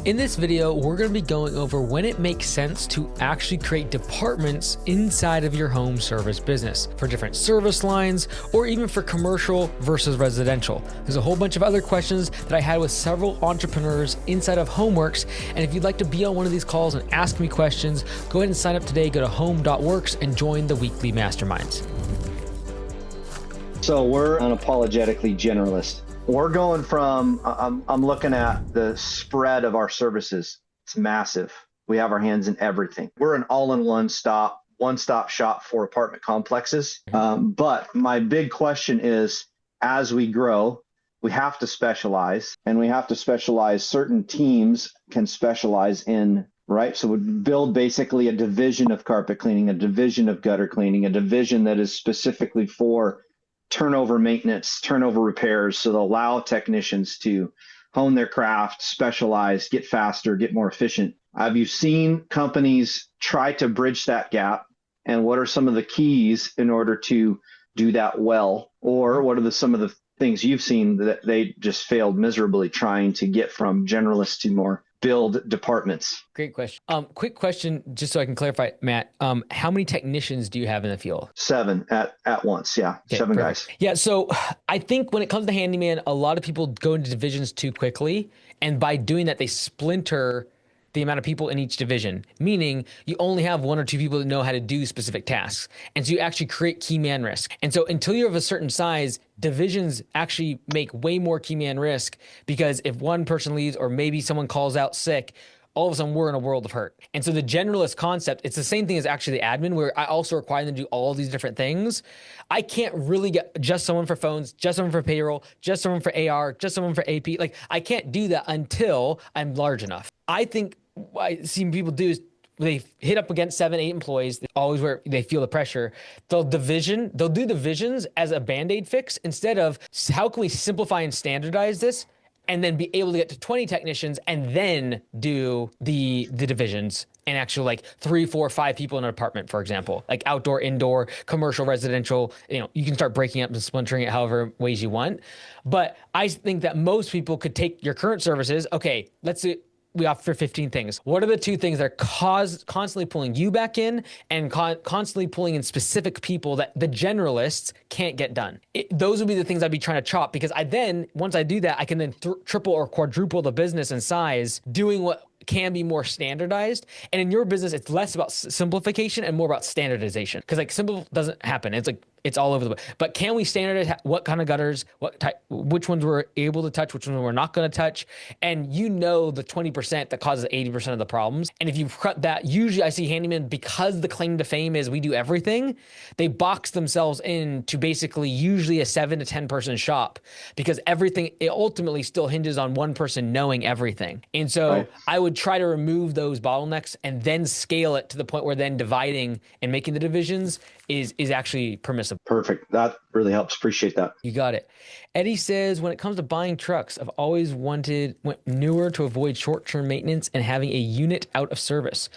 In this video, we're going to be going over when it makes sense to actually create departments inside of your home service business for different service lines or even for commercial versus residential. There's a whole bunch of other questions that I had with several entrepreneurs inside of Homeworks. And if you'd like to be on one of these calls and ask me questions, go ahead and sign up today. Go to home.works and join the weekly masterminds. So we're unapologetically generalist. We're going from, I'm looking at the spread of our services. It's massive. We have our hands in everything. We're an all-in-one one-stop shop for apartment complexes. But my big question is, as we grow, we have to specialize, and we have to specialize. Certain teams can specialize in, right? So we build basically a division of carpet cleaning, a division of gutter cleaning, a division that is specifically for turnover maintenance, turnover repairs. So they'll allow technicians to hone their craft, specialize, get faster, get more efficient. Have you seen companies try to bridge that gap? And what are some of the keys in order to do that well? Or what are some of the things you've seen that they just failed miserably trying to get from generalists to more build departments? Great question. Quick question, just so I can clarify, Matt. How many technicians do you have in the field? 7 at once. Yeah. Okay, 7 perfect. guys. Yeah. So I think when it comes to Handyman, a lot of people go into divisions too quickly. And by doing that, they splinter the amount of people in each division, meaning you only have 1 or 2 people that know how to do specific tasks. And so you actually create key man risk. And so until you're of a certain size, divisions actually make way more key man risk, because if one person leaves or maybe someone calls out sick, all of a sudden we're in a world of hurt. And so the generalist concept, it's the same thing as actually the admin, where I also require them to do all these different things. I can't really get just someone for phones, just someone for payroll, just someone for AR, just someone for AP. Like, I can't do that until I'm large enough. I think what I see people do is they hit up against 7, 8 employees, always where they feel the pressure. They'll do divisions as a Band-Aid fix instead of how can we simplify and standardize this and then be able to get to 20 technicians and then do the divisions and actually like 3, 4, 5 people in an apartment, for example, like outdoor, indoor, commercial, residential. You can start breaking up and splintering it however ways you want. But I think that most people could take your current services. Okay, let's see. We offer 15 things. What are the 2 things that are constantly pulling you back in and constantly pulling in specific people that the generalists can't get done? Those would be the things I'd be trying to chop, because once I do that, I can then triple or quadruple the business in size doing what can be more standardized. And in your business, it's less about simplification and more about standardization, because like simple doesn't happen. It's like it's all over the place. But can we standardize what kind of gutters, what type, which ones we're able to touch, which ones we're not going to touch? And the 20% that causes 80% of the problems. And if you cut that, usually I see Handyman, because the claim to fame is we do everything, they box themselves into basically usually a 7 to 10 person shop, because everything, it ultimately still hinges on one person knowing everything. And so right. I would try to remove those bottlenecks and then scale it to the point where then dividing and making the divisions is actually permissible. Perfect. That really helps. Appreciate that. You got it. Eddie says, when it comes to buying trucks, I've always went newer to avoid short-term maintenance and having a unit out of service.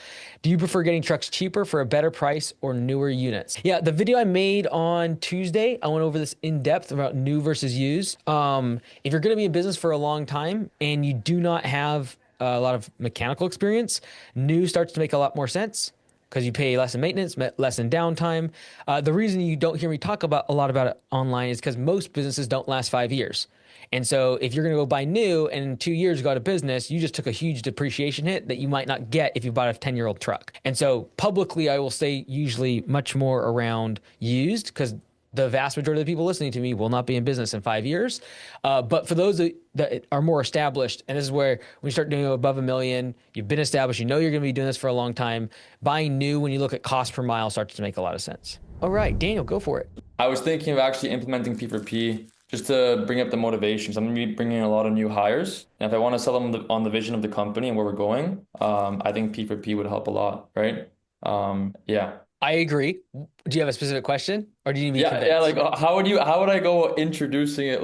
Do you prefer getting trucks cheaper for a better price or newer units? Yeah, the video I made on Tuesday, I went over this in depth about new versus used. If you're going to be in business for a long time and you do not have a lot of mechanical experience, new starts to make a lot more sense, because you pay less in maintenance, less in downtime. The reason you don't hear me talk a lot about it online is because most businesses don't last 5 years. And so if you're going to go buy new and in 2 years go out of business, you just took a huge depreciation hit that you might not get if you bought a 10-year-old truck. And so publicly, I will say usually much more around used, because the vast majority of the people listening to me will not be in business in 5 years. But for those that are more established, and this is where when you start doing above $1 million, you've been established, you know you're going to be doing this for a long time, buying new when you look at cost per mile starts to make a lot of sense. All right, Daniel, go for it. I was thinking of actually implementing P4P just to bring up the motivations. I'm going to be bringing in a lot of new hires. And if I want to sell them on the vision of the company and where we're going, I think P4P would help a lot, right? Yeah. I agree. Do you have a specific question, or do you need me to convince? Yeah, like how would I go introducing it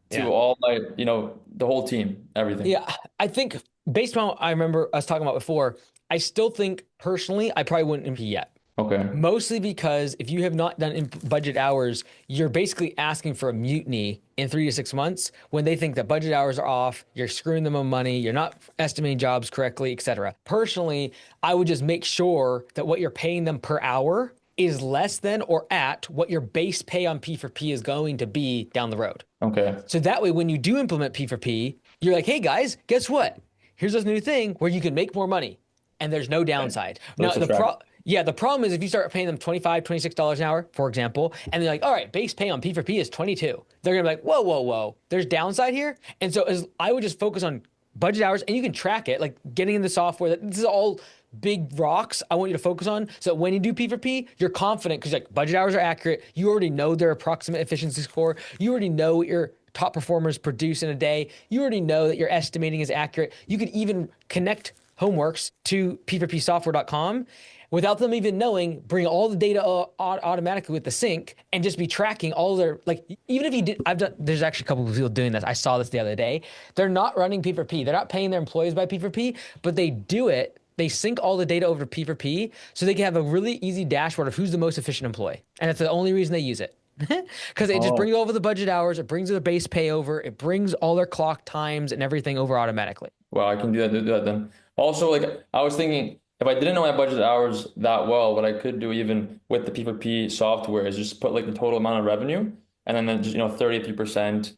to all my, the whole team, everything? Yeah, I think based on what I remember us talking about before, I still think personally I probably wouldn't be yet. Okay. Mostly because if you have not done budget hours, you're basically asking for a mutiny in 3 to 6 months when they think that budget hours are off, you're screwing them on money, you're not estimating jobs correctly, etc. Personally, I would just make sure that what you're paying them per hour is less than or at what your base pay on P4P is going to be down the road. Okay. So that way, when you do implement P4P, you're like, hey guys, guess what? Here's this new thing where you can make more money and there's no downside. So Now, it's a track. the problem is if you start paying them $25, $26 an hour, for example, and they're like, all right, base pay on P4P is 22. They're gonna be like, whoa, whoa, whoa, there's downside here. And so I would just focus on budget hours and you can track it, like getting in the software. This is all big rocks I want you to focus on so that when you do P4P, you're confident because like budget hours are accurate. You already know their approximate efficiency score. You already know what your top performers produce in a day. You already know that your estimating is accurate. You could even connect Homeworks to p4psoftware.com without them even knowing, bring all the data automatically with the sync and just be tracking all their, like, even if you did, there's actually a couple of people doing this. I saw this the other day. They're not running P4P. They're not paying their employees by P4P, but they do it. They sync all the data over to P4P so they can have a really easy dashboard of who's the most efficient employee. And it's the only reason they use it. Because it just brings over the budget hours, it brings their base pay over, it brings all their clock times and everything over automatically. Well, I can do that then. Also, like I was thinking, if I didn't know my budget hours that well, what I could do even with the P4P software is just put like the total amount of revenue and then just 33%,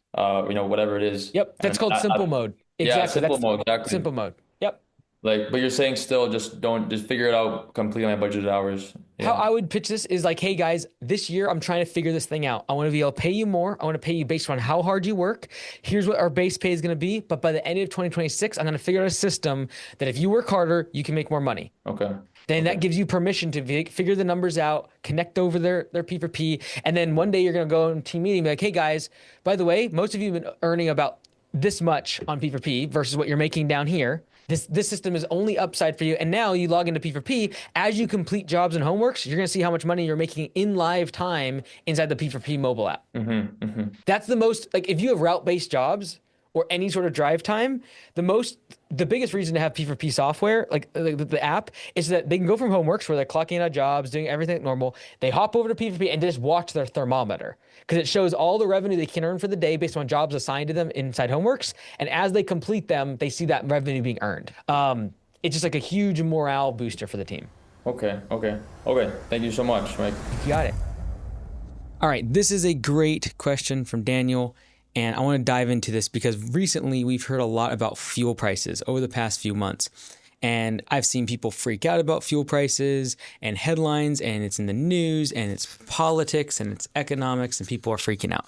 whatever it is. Yep, that's called simple mode. Exactly. Yeah, simple mode, exactly. Simple mode. Yep. Like, but you're saying still just figure it out completely on my budgeted hours. Yeah. How I would pitch this is like, hey guys, this year I'm trying to figure this thing out. I want to be able to pay you more. I want to pay you based on how hard you work. Here's what our base pay is going to be. But by the end of 2026, I'm going to figure out a system that if you work harder, you can make more money. Okay. Then that gives you permission to figure the numbers out, connect over their P4P. And then one day you're going to go in team meeting and be like, hey guys, by the way, most of you have been earning about this much on P4P versus what you're making down here. This system is only upside for you. And now you log into P4P. As you complete jobs and homeworks, you're going to see how much money you're making in live time inside the P4P mobile app. That's the most, like if you have route-based jobs or any sort of drive time, the biggest reason to have P4P software, like the app, is that they can go from homeworks where they're clocking out jobs, doing everything normal. They hop over to P4P and just watch their thermometer because it shows all the revenue they can earn for the day based on jobs assigned to them inside homeworks. And as they complete them, they see that revenue being earned. It's just like a huge morale booster for the team. Okay. Thank you so much, Mike. You got it. All right, this is a great question from Daniel. And I want to dive into this because recently we've heard a lot about fuel prices over the past few months. And I've seen people freak out about fuel prices and headlines, and it's in the news, and it's politics, and it's economics, and people are freaking out.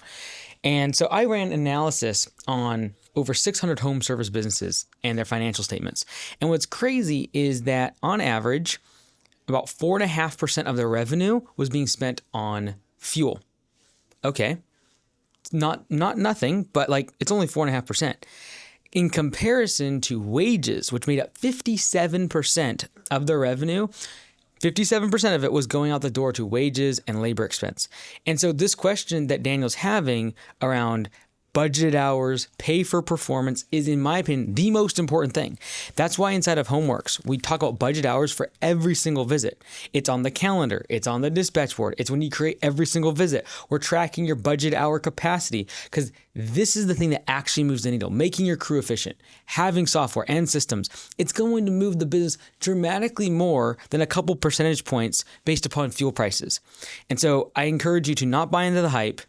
And so I ran analysis on over 600 home service businesses and their financial statements. And what's crazy is that on average, about 4.5% of their revenue was being spent on fuel. Okay. Not nothing, but like it's only 4.5%. In comparison to wages, which made up 57% of their revenue, 57% of it was going out the door to wages and labor expense. And so this question that Daniel's having around budgeted hours, pay for performance is, in my opinion, the most important thing. That's why inside of Homeworks, we talk about budget hours for every single visit. It's on the calendar. It's on the dispatch board. It's when you create every single visit. We're tracking your budget hour capacity because this is the thing that actually moves the needle, making your crew efficient, having software and systems. It's going to move the business dramatically more than a couple percentage points based upon fuel prices. And so I encourage you to not buy into the hype,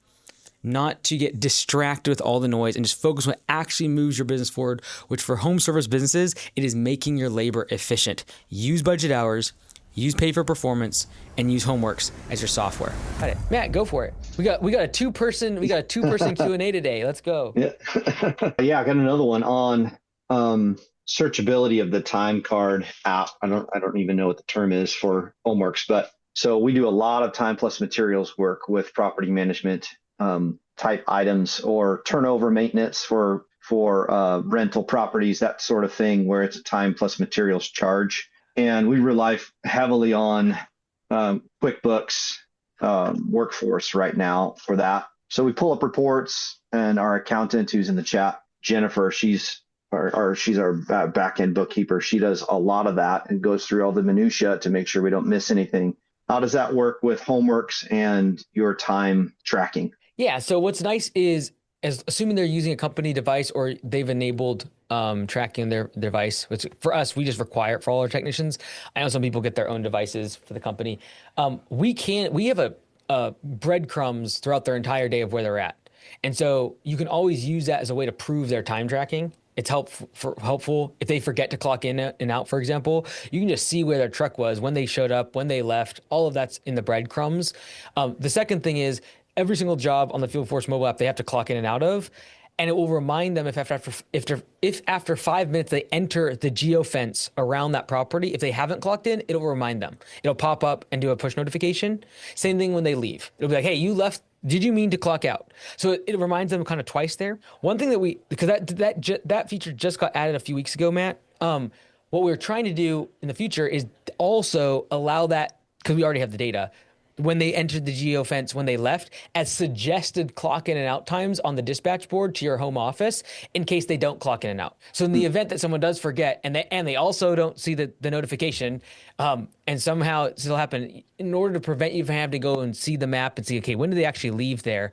not to get distracted with all the noise, and just focus on what actually moves your business forward, which for home service businesses, it is making your labor efficient. Use budget hours, use pay for performance, and use Homeworks as your software. Got it. Matt, go for it. We got a two-person Q&A today. Let's go. Yeah. Yeah, I got another one on searchability of the time card app. I don't even know what the term is for Homeworks, but so we do a lot of time plus materials work with property management type items or turnover maintenance for rental properties, that sort of thing, where it's a time plus materials charge. And we rely heavily on QuickBooks Workforce right now for that. So we pull up reports, and our accountant who's in the chat, Jennifer, she's our back end bookkeeper. She does a lot of that and goes through all the minutia to make sure we don't miss anything. How does that work with homeworks and your time tracking? Yeah. So what's nice is, as assuming they're using a company device or they've enabled tracking their device, which for us, we just require it for all our technicians. I know some people get their own devices for the company. We have a breadcrumbs throughout their entire day of where they're at. And so you can always use that as a way to prove their time tracking. It's helpful if they forget to clock in and out, for example. You can just see where their truck was, when they showed up, when they left. All of that's in the breadcrumbs. The second thing is every single job on the Field Force mobile app they have to clock in and out of, and it will remind them if after 5 minutes they enter the geofence around that property, if they haven't clocked in, it'll remind them. It'll pop up and do a push notification. Same thing when they leave. It'll be like, hey, you left. Did you mean to clock out? So it reminds them kind of twice there. One thing because that feature just got added a few weeks ago, Matt. What we're trying to do in the future is also allow that, because we already have the data, when they entered the geofence, when they left, as suggested clock in and out times on the dispatch board to your home office in case they don't clock in and out. So in the event that someone does forget and they also don't see the notification, and somehow it still happen, in order to prevent you from having to go and see the map and see, okay, when did they actually leave there?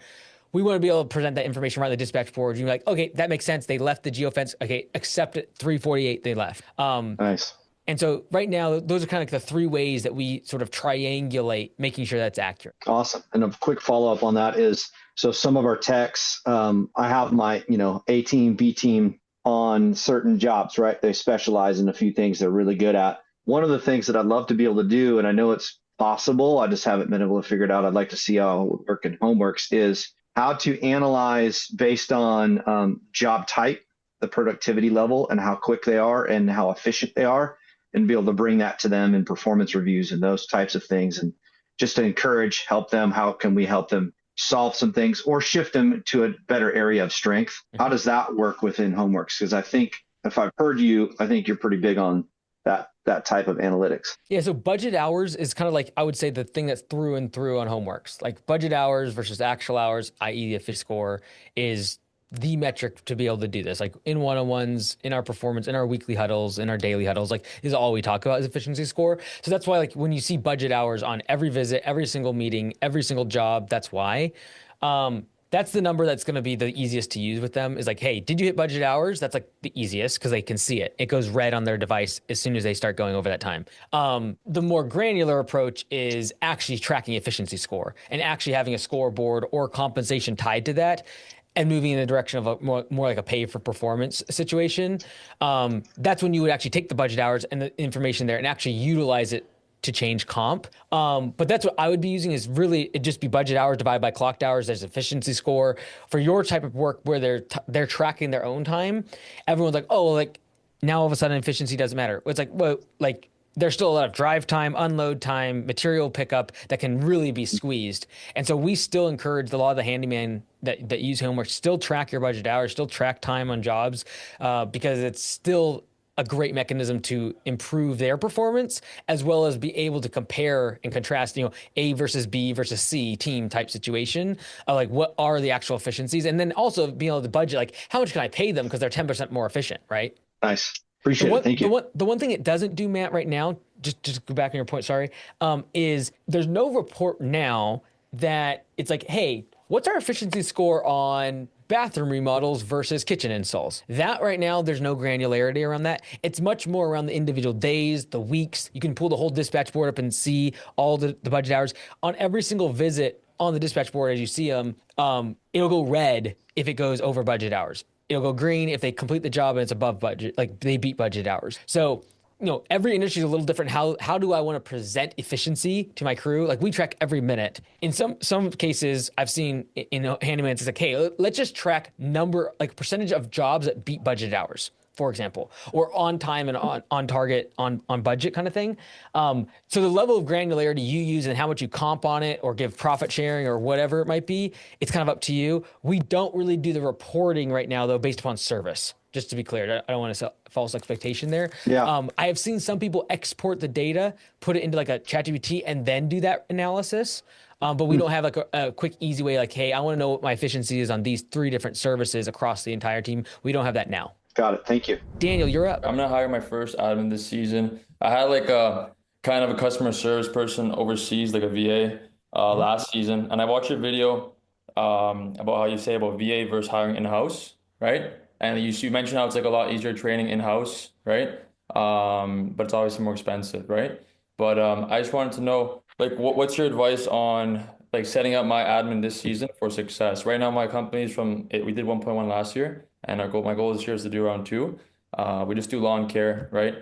We want to be able to present that information right on the dispatch board. You're like, okay, that makes sense. They left the geofence. Okay, accept it. 3:48, they left. Nice. And so right now, those are kind of like the three ways that we sort of triangulate, making sure that's accurate. Awesome. And a quick follow up on that is, so some of our techs, I have my, A team, B team on certain jobs, right? They specialize in a few things they're really good at. One of the things that I'd love to be able to do, and I know it's possible, I just haven't been able to figure it out. I'd like to see how it would work in homeworks, is how to analyze based on job type, the productivity level and how quick they are and how efficient they are, and be able to bring that to them in performance reviews and those types of things. And just to encourage, help them. How can we help them solve some things or shift them to a better area of strength? How does that work within homeworks? Because I think if I've heard you, I think you're pretty big on that type of analytics. Yeah, so budget hours is kind of like, I would say, the thing that's through and through on homeworks. Like budget hours versus actual hours, i.e. the efficiency score, is the metric to be able to do this. Like in one-on-ones, in our performance, in our weekly huddles, in our daily huddles, like is all we talk about is efficiency score. So that's why, like, when you see budget hours on every visit, every single meeting, every single job, that's why. That's the number that's going to be the easiest to use with them, is like, hey, did you hit budget hours? That's like the easiest because they can see it. It goes red on their device as soon as they start going over that time. The more granular approach is actually tracking efficiency score and actually having a scoreboard or compensation tied to that, and moving in the direction of a more like a pay for performance situation. That's when you would actually take the budget hours and the information there and actually utilize it to change comp. But that's what I would be using, is really it just be budget hours divided by clocked hours. There's efficiency score for your type of work where they're tracking their own time. Everyone's like, oh, like now all of a sudden efficiency doesn't matter. It's like, well, like there's still a lot of drive time, unload time, material pickup that can really be squeezed. And so we still encourage a lot of the handyman that use homework, still track your budget hours, still track time on jobs, because it's still a great mechanism to improve their performance, as well as be able to compare and contrast, A versus B versus C team type situation. Like what are the actual efficiencies? And then also being able to budget, like how much can I pay them because they're 10% more efficient, right? Nice. Appreciate it. Thank you. The one thing it doesn't do, Matt, right now, just to go back on your point, sorry, is there's no report now that it's like, hey, what's our efficiency score on bathroom remodels versus kitchen installs? That right now, there's no granularity around that. It's much more around the individual days, the weeks. You can pull the whole dispatch board up and see all the budget hours. On every single visit on the dispatch board, as you see them, it'll go red if it goes over budget hours. It'll go green if they complete the job and it's above budget, like they beat budget hours. So, every industry is a little different. How do I want to present efficiency to my crew? Like we track every minute. In some cases, I've seen in Handyman, it's like, hey, let's just track like percentage of jobs that beat budget hours, for example, or on time and on target, on budget kind of thing. So the level of granularity you use and how much you comp on it or give profit sharing or whatever it might be, it's kind of up to you. We don't really do the reporting right now, though, based upon service. Just to be clear, I don't want to set false expectation there. Yeah. I have seen some people export the data, put it into like a ChatGPT, and then do that analysis. But we don't have like a quick, easy way, like, hey, I want to know what my efficiency is on these 3 different services across the entire team. We don't have that now. Got it. Thank you. Daniel, you're up. I'm gonna hire my first admin this season. I had like a kind of a customer service person overseas, like a VA, Mhm. last season, and I watched your video about how you say about VA versus hiring in-house, right? And you mentioned how it's like a lot easier training in-house, right? But it's obviously more expensive, right? But I just wanted to know, like, what's your advice on like setting up my admin this season for success? Right now, my company's we did 1.1 last year, and my goal this year is to do around 2. We just do lawn care, right?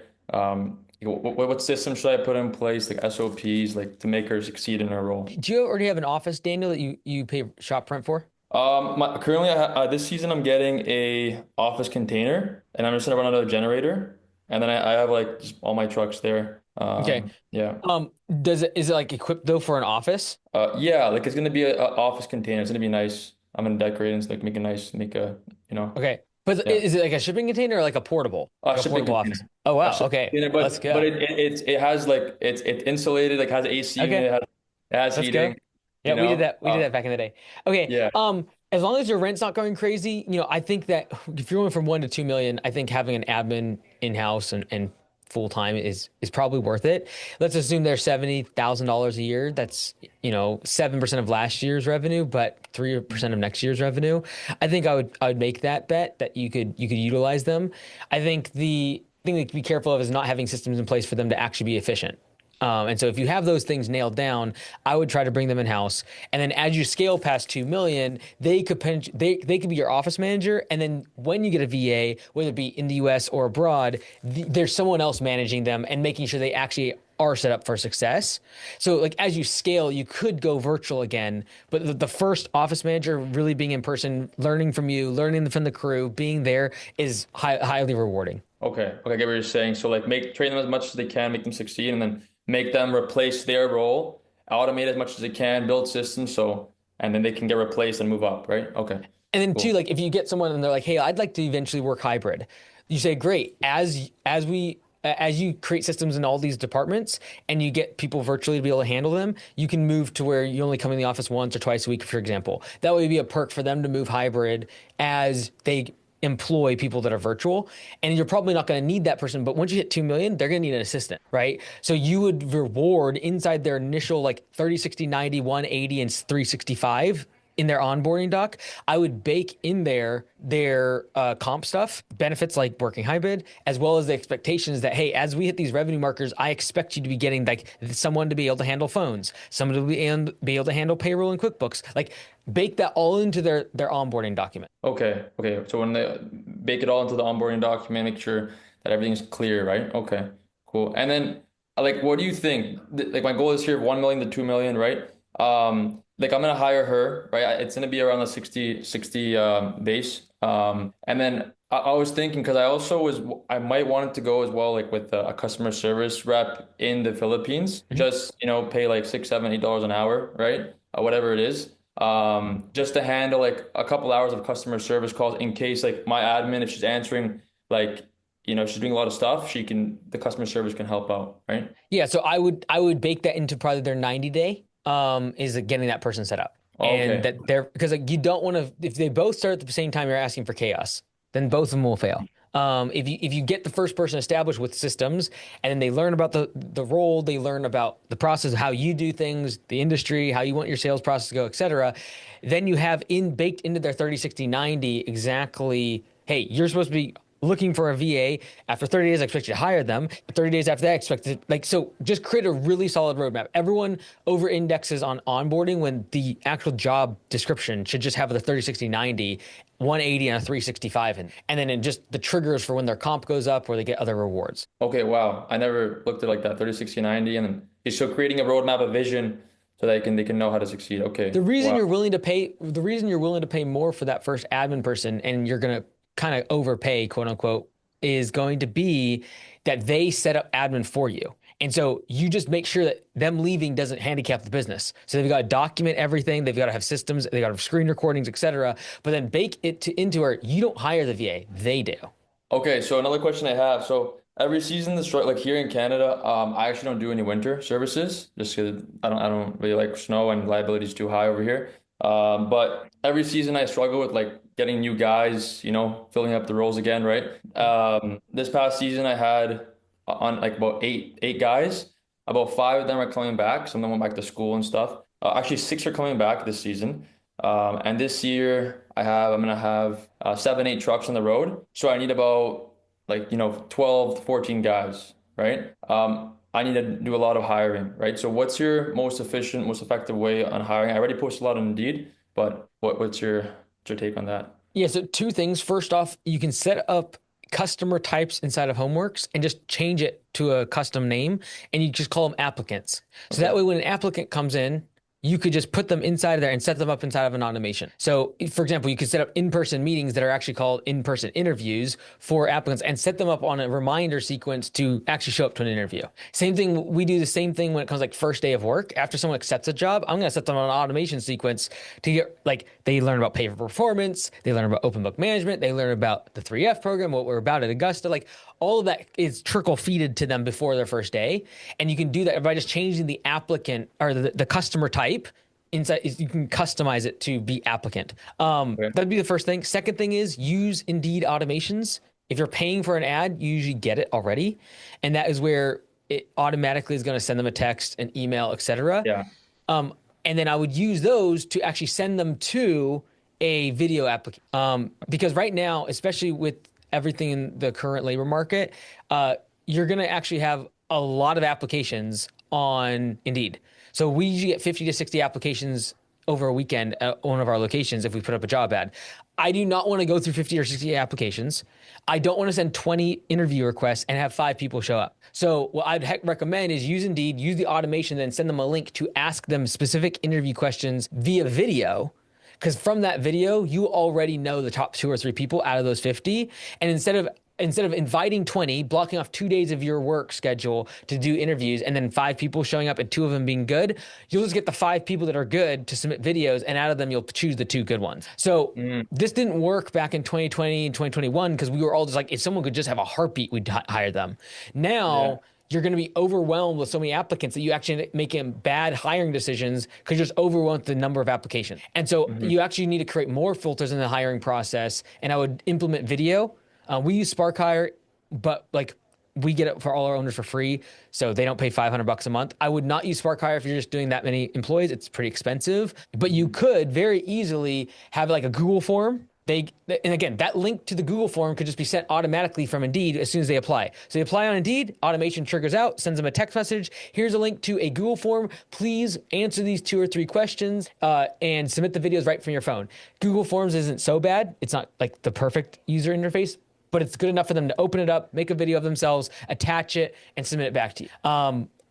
What system should I put in place, like SOPs, like to make her succeed in her role? Do you already have an office, Daniel, that you pay shop rent for? Currently, this season I'm getting a office container, and I'm just gonna run another generator, and then I have like just all my trucks there. Okay. Yeah, Does it is it like equipped though for an office? yeah, like it's gonna be a office container. It's gonna be nice. I'm gonna decorate and like make a nice, make a, you know, Okay. But yeah, is it like a shipping container or like a portable? Like a shipping portable office? container, Oh a wow. shipping Okay. container, Let's but go. it has like it's insulated, like has AC Okay. unit, it has Let's go. heating, Yeah, you we did know. that. We did that back in the day. Okay. Yeah. As long as your rent's not going crazy, I think that if you're going from 1 to 2 million, I think having an admin in-house and full time is probably worth it. Let's assume they're $70,000 a year. That's, 7% of last year's revenue, but 3% of next year's revenue. I think I would make that bet that you could utilize them. I think the thing to be careful of is not having systems in place for them to actually be efficient. And so if you have those things nailed down, I would try to bring them in house. And then as you scale past 2 million, they could be your office manager. And then when you get a VA, whether it be in the US or abroad, there's someone else managing them and making sure they actually are set up for success. So like as you scale, you could go virtual again, but the first office manager really being in person, learning from you, learning from the crew, being there is highly rewarding. Okay, I get what you're saying. So like train them as much as they can, make them succeed, and then make them replace their role, automate as much as they can, build systems and then they can get replaced and move up, right? Okay, And then too, cool. like if you get someone and they're like, "Hey, I'd like to eventually work hybrid," you say, "Great." As you create systems in all these departments and you get people virtually to be able to handle them, you can move to where you only come in the office once or twice a week, for example. That would be a perk for them to move hybrid as they employ people that are virtual. And you're probably not going to need that person, but once you hit 2 million, they're going to need an assistant, right? So you would reward inside their initial like 30, 60, 90, 180, and 365 in their onboarding doc. I would bake in there their comp stuff, benefits like working hybrid, as well as the expectations that, hey, as we hit these revenue markers, I expect you to be getting like someone to be able to handle phones, someone to be able to handle payroll and QuickBooks. Like bake that all into their onboarding document. Okay. So when they bake it all into the onboarding document, make sure that everything's clear, right? Okay, cool. And then like what do you think? Like my goal is here 1 million to 2 million, right? Like I'm gonna hire her, right? It's gonna be around the 60 base. And then I was thinking because I might want it to go as well, like with a customer service rep in the Philippines, Mhm. just pay like $6, $7, $8 an hour, right? Whatever it is, just to handle like a couple hours of customer service calls in case like my admin, if she's answering like she's doing a lot of stuff, the customer service can help out, right? Yeah, so I would bake that into probably their 90 day is getting that person set up. And Okay. that they're because like you don't want to if they both start at the same time you're asking for chaos, then both of them will fail. If you get the first person established with systems and then they learn about the role, they learn about the process, how you do things, the industry, how you want your sales process to go, etc., then you have baked into their 30, 60, 90 exactly, hey, you're supposed to be looking for a VA. After 30 days, I expect you to hire them. 30 days after that, I expect to, like, so just create a really solid roadmap. Everyone over indexes on onboarding when the actual job description should just have the 30, 60, 90, 180 and a 365 and then just the triggers for when their comp goes up or they get other rewards. Okay, wow. I never looked at it like that. 30, 60, 90, and then so creating a roadmap, a vision so they can know how to succeed. Okay. Wow. The reason you're willing to pay more for that first admin person and you're going to kind of overpay, quote unquote, is going to be that they set up admin for you. And so you just make sure that them leaving doesn't handicap the business. So they've got to document everything. They've got to have systems. They've got to have screen recordings, et cetera. But then bake it into where you don't hire the VA. They do. Okay, so another question I have. So every season, like here in Canada, I actually don't do any winter services just because I don't really like snow and liability is too high over here. But every season I struggle with like getting new guys, filling up the roles again, right? This past season I had on like about eight guys. About five of them are coming back. Some of them went back to school and stuff. Actually, six are coming back this season. And this year I'm gonna have 7, 8 trucks on the road. So I need about like, 12 to 14 guys, right? I need to do a lot of hiring, right? So what's your most efficient, most effective way on hiring? I already posted a lot on Indeed, but what's your take on that? Yeah, so two things. First off, you can set up customer types inside of Homeworks and just change it to a custom name, and you just call them applicants. So that Okay. way when an applicant comes in, you could just put them inside of there and set them up inside of an automation. So, for example, you could set up in-person meetings that are actually called in-person interviews for applicants and set them up on a reminder sequence to actually show up to an interview. Same thing, we do the same thing when it comes like first day of work. After someone accepts a job, I'm going to set them on an automation sequence to get like they learn about pay for performance, they learn about open book management, they learn about the 3F program, what we're about at Augusta, like all of that is trickle feeded to them before their first day. And you can do that by just changing the applicant or the customer type inside. You can customize it to be applicant. Okay. That'd be the first thing. Second thing is use Indeed automations. If you're paying for an ad, you usually get it already. And that is where it automatically is going to send them a text, an email, etc. Yeah. And then I would use those to actually send them to a video application. Because right now, especially with everything in the current labor market, you're going to actually have a lot of applications on Indeed. So we usually get 50 to 60 applications over a weekend at one of our locations if we put up a job ad. I do not want to go through 50 or 60 applications. I don't want to send 20 interview requests and have 5 people show up. So what I'd recommend is use Indeed, use the automation, then send them a link to ask them specific interview questions via video. Because from that video, you already know the top 2 or 3 people out of those 50. And instead of inviting 20, blocking off 2 days of your work schedule to do interviews, and then 5 people showing up and 2 of them being good, you'll just get the 5 people that are good to submit videos, and out of them, you'll choose the 2 good ones. So this didn't work back in 2020 and 2021 because we were all just like, if someone could just have a heartbeat, we'd hire them. Now, you're going to be overwhelmed with so many applicants that you actually making bad hiring decisions because you're just overwhelmed with the number of applications. And so you actually need to create more filters in the hiring process. And I would implement video. We use Spark Hire, but like we get it for all our owners for free, so they don't pay $500 a month. I would not use Spark Hire if you're just doing that many employees. It's pretty expensive, but you could very easily have like a Google form. And again, that link to the Google form could just be sent automatically from Indeed as soon as they apply. So they apply on Indeed, automation triggers out, sends them a text message. Here's a link to a Google form. Please answer these 2 or 3 questions and submit the videos right from your phone. Google Forms isn't so bad. It's not like the perfect user interface, but it's good enough for them to open it up, make a video of themselves, attach it, and submit it back to you.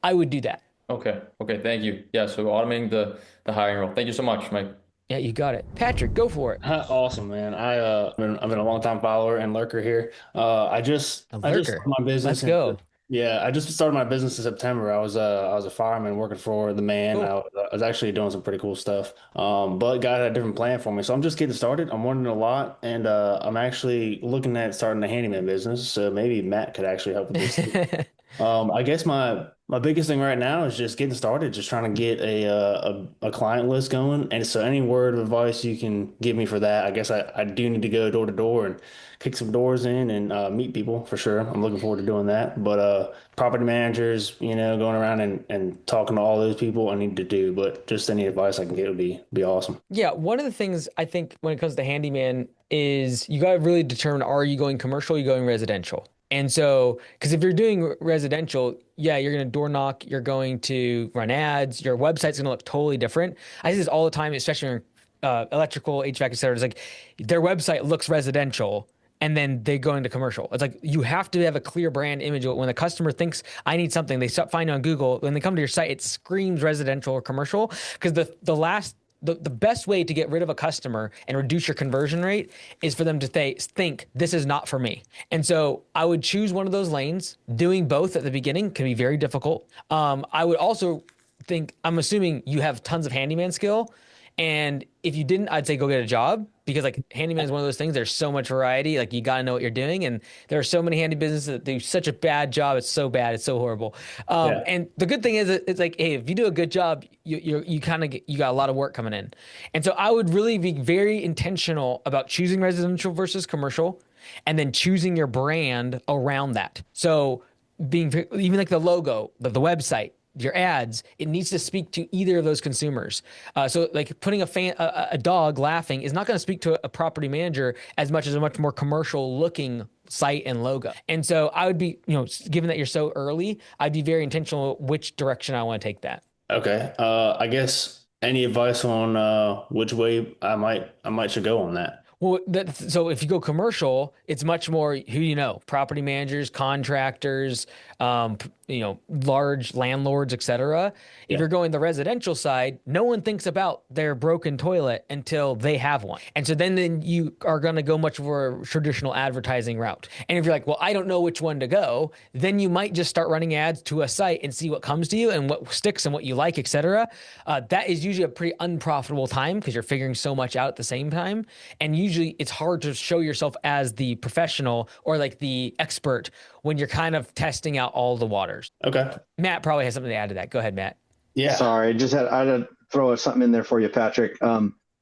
I would do that. Okay. Okay. Thank you. Yeah. So automating the hiring role. Thank you so much, Mike. Yeah, you got it. Patrick, go for it. Awesome, man. I've been a long time follower and lurker here. I just A I just lurker. started my business. Let's go. Yeah, I just started my business in September. I was a fireman working for the man. Cool. I was actually doing some pretty cool stuff. But God had a different plan for me. So I'm just getting started. I'm learning a lot, and I'm actually looking at starting a handyman business. So maybe Matt could actually help with this. I guess my biggest thing right now is just getting started, just trying to get a client list going. And so any word of advice you can give me for that, I guess I do need to go door to door and kick some doors in and meet people for sure. I'm looking forward to doing that. But property managers, going around and talking to all those people I need to do. But just any advice I can get would be awesome. Yeah, one of the things I think when it comes to handyman is you got to really determine, are you going commercial, are you going residential? And so, because if you're doing residential, yeah, you're going to door knock, you're going to run ads, your website's going to look totally different. I see this all the time, especially in electrical, HVAC, et cetera. It's like their website looks residential and then they go into commercial. It's like you have to have a clear brand image. When the customer thinks I need something, they start finding on Google. When they come to your site, it screams residential or commercial because the best way to get rid of a customer and reduce your conversion rate is for them to think this is not for me. And so I would choose one of those lanes. Doing both at the beginning can be very difficult. I would also think, I'm assuming you have tons of handyman skill. And if you didn't, I'd say go get a job because like handyman is one of those things. There's so much variety. Like you got to know what you're doing. And there are so many handy businesses that do such a bad job. It's so bad. It's so horrible. Yeah. And the good thing is it's like, hey, if you do a good job, you kind of you got a lot of work coming in. And so I would really be very intentional about choosing residential versus commercial and then choosing your brand around that. So even like the logo, the website, your ads, it needs to speak to either of those consumers. So like putting a dog laughing is not going to speak to a property manager as much as a much more commercial looking site and logo. And so I would be, given that you're so early, I'd be very intentional which direction I want to take that. Okay. I guess any advice on which way I might should go on that? Well, so if you go commercial, it's much more who you know, property managers, contractors, large landlords, etc. If Yeah. you're going the residential side, no one thinks about their broken toilet until they have one. And so then you are going to go much more traditional advertising route. And if you're like, well, I don't know which one to go, then you might just start running ads to a site and see what comes to you and what sticks and what you like, etc. That is usually a pretty unprofitable time because you're figuring so much out at the same time. And usually it's hard to show yourself as the professional or like the expert when you're kind of testing out all the waters. Okay. Matt probably has something to add to that. Go ahead, Matt. Yeah. Sorry, I had to throw something in there for you, Patrick.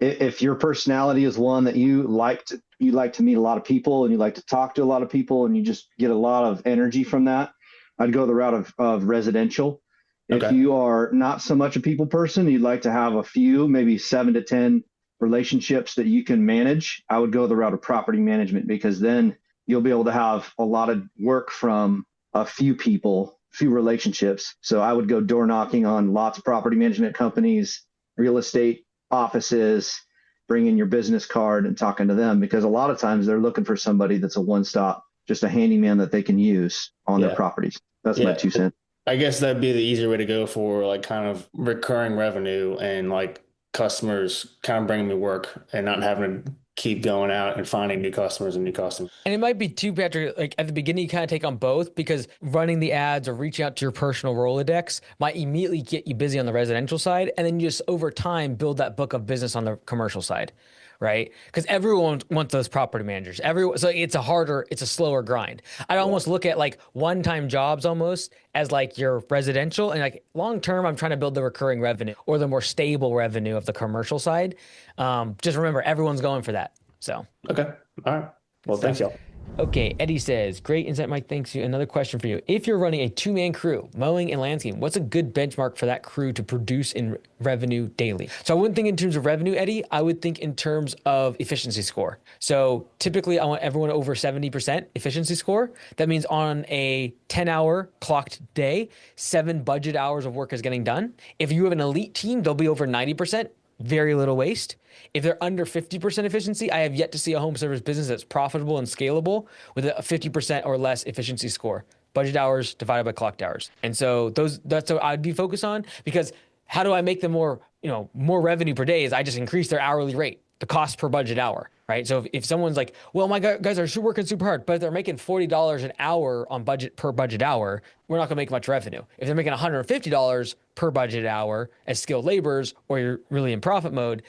If your personality is one that you like to meet a lot of people and you like to talk to a lot of people and you just get a lot of energy from that, I'd go the route of residential. If Okay. you are not so much a people person, you'd like to have a few, maybe 7 to 10 relationships that you can manage, I would go the route of property management because then you'll be able to have a lot of work from a few people, few relationships. So I would go door knocking on lots of property management companies, real estate offices, bring in your business card and talking to them because a lot of times they're looking for somebody that's a one-stop, just a handyman that they can use on their Yeah. properties. That's my Yeah. 2 cents. I guess that'd be the easier way to go for like kind of recurring revenue and like customers kind of bringing me work and not having to keep going out and finding new customers and new customers. And it might be too, Patrick, like at the beginning, you kind of take on both because running the ads or reaching out to your personal Rolodex might immediately get you busy on the residential side. And then you just over time build that book of business on the commercial side, right? Because everyone wants those property managers. So it's a slower grind. I almost look at like one-time jobs almost as like your residential and like long-term, I'm trying to build the recurring revenue or the more stable revenue of the commercial side. Just remember, everyone's going for that. So. Okay. All right. Well, thanks, y'all. Okay, Eddie says, great insight, Mike. Thanks you. Another question for you. If you're running a 2-man crew, mowing and landscaping, what's a good benchmark for that crew to produce in revenue daily? So I wouldn't think in terms of revenue, Eddie. I would think in terms of efficiency score. So typically I want everyone over 70% efficiency score. That means on a 10-hour clocked day, 7 budget hours of work is getting done. If you have an elite team, they'll be over 90%. Very little waste. If they're under 50% efficiency, I have yet to see a home service business that's profitable and scalable with a 50% or less efficiency score. Budget hours divided by clocked hours. And so that's what I'd be focused on because how do I make them more revenue per day is I just increase their hourly rate, the cost per budget hour, right? So if someone's like, well, my guys are working super hard, but if they're making $40 an hour on budget per budget hour, we're not gonna make much revenue. If they're making $150 per budget hour as skilled laborers, or you're really in profit mode,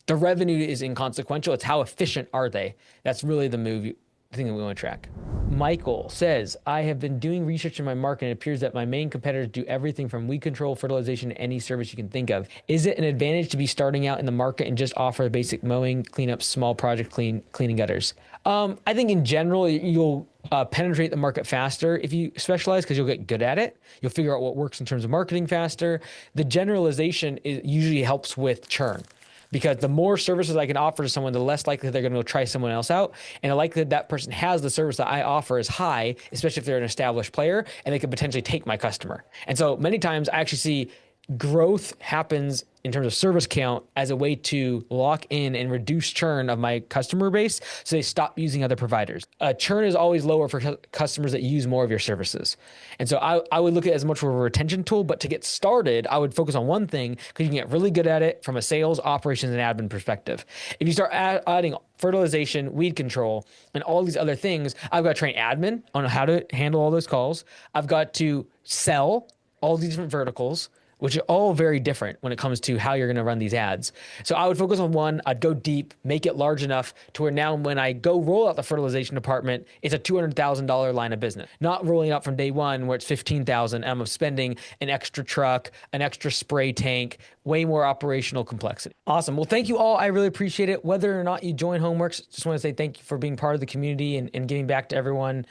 the revenue is inconsequential. It's how efficient are they? That's really the thing that we want to track. Michael says, I have been doing research in my market and it appears that my main competitors do everything from weed control, fertilization, to any service you can think of. Is it an advantage to be starting out in the market and just offer the basic mowing, cleanup, small project cleaning gutters? I think in general, you'll penetrate the market faster if you specialize because you'll get good at it. You'll figure out what works in terms of marketing faster. The generalization usually helps with churn. Because the more services I can offer to someone, the less likely they're going to go try someone else out. And the likelihood that person has the service that I offer is high, especially if they're an established player and they could potentially take my customer. And so many times I actually see growth happens in terms of service count as a way to lock in and reduce churn of my customer base so they stop using other providers. Churn is always lower for customers that use more of your services. And so I would look at it as much of a retention tool, but to get started, I would focus on one thing because you can get really good at it from a sales, operations, and admin perspective. If you start adding fertilization, weed control, and all these other things, I've got to train admin on how to handle all those calls. I've got to sell all these different verticals, which are all very different when it comes to how you're going to run these ads. So I would focus on one, I'd go deep, make it large enough to where now when I go roll out the fertilization department, it's a $200,000 line of business. Not rolling out from day one where it's $15,000 and I'm spending an extra truck, an extra spray tank, way more operational complexity. Awesome. Well, thank you all. I really appreciate it. Whether or not you join Homeworks, just want to say thank you for being part of the community and giving back to everyone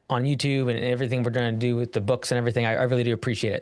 on YouTube and everything we're trying to do with the books and everything. I really do appreciate it.